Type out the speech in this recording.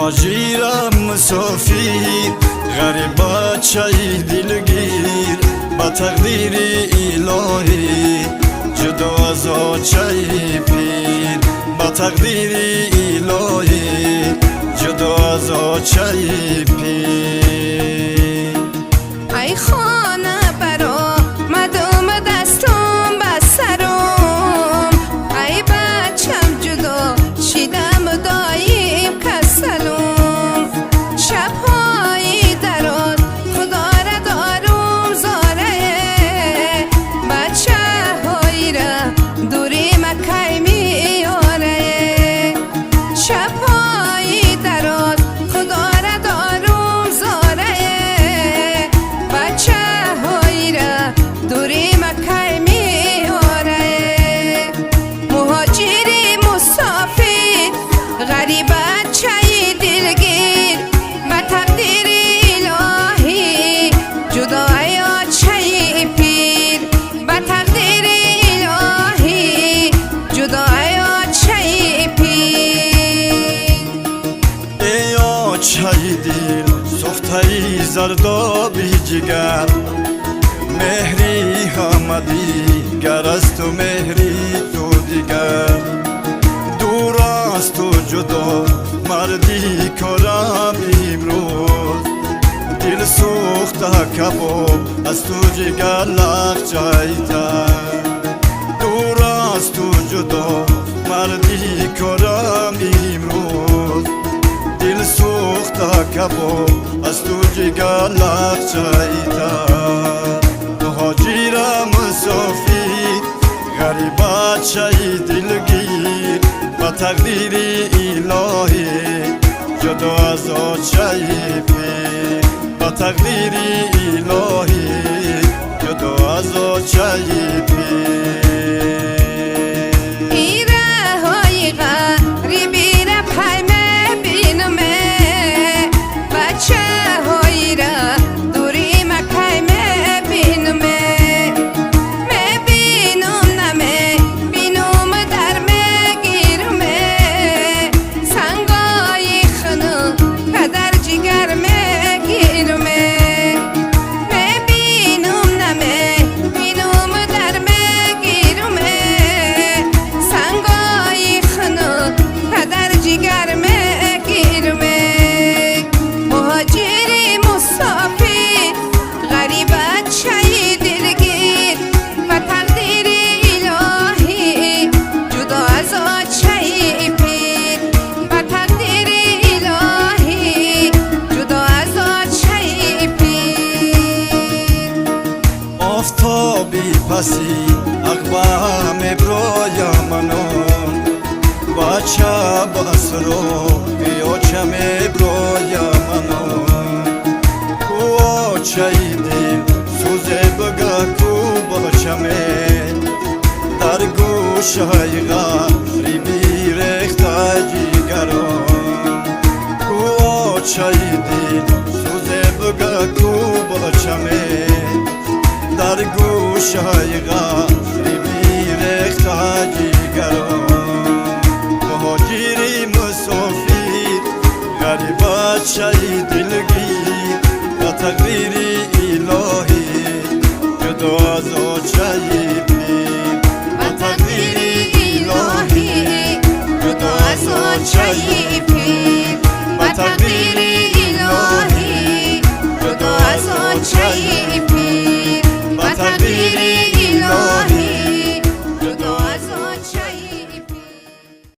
مهاجرم مسافر غریب بچه دلگیر با تقدیر الهی جدا از آچه پیر با تقدیر الهی جدا از آچه پیر ای خانه برا مدام دستم بسرم ای بچم جدا شیدم دایم کسلم شبهای درات خدا را دارم زاره بچه های را دوری مکای میاره شبهای درات خدا را دارم زاره بچه های را دوری مکای میاره مهاجری مسافر غریب بچه دلگیر و تقدیر الهی جدای آچه پیر و تقدیر الهی جدای آچه پیر ای آچه دل سفته زردابی جگر مهری آمدی گر از تو مهری تو دیگر دور از تو جدا مردی کارم امروز دل سوخته کباب از تو جگر لغجایتر دور از تو جدا مردی کارم امروز دل سوخته کباب از تو جگر لغجایتر مهاجرم مسافر غریب بچه دلگیر با تقدیر الهی جدا از آچه پیر با تقدیر الهی جدا از آچه پیر ایره های غریبی را پیمه بینمه بچه های را دوری مکای می بینمه می بینم نمی بینم در می گیرمه سنگای خنو پدر جگر می گیرمه می بینم نمی بینم در می گیرمه سنگای خنو پدر جگر می گیرمه مهاجری مسافر غریب بچه دلگیر و تقدیر الهی جدا از آچه پیر و تقدیر الهی جدا از آچه پیر آفتابی پسی اقوام ابرای منون بچه بسرو بیاچم ابرای منون کو آچه دل سوزه بگه کو بچمه در گوشه غریبی رخته جگران کو آچه دل سوزه بگه کو بچمه در گوشه غریبی رخته جگران مهاجری مسافر غریب بچه دلگیر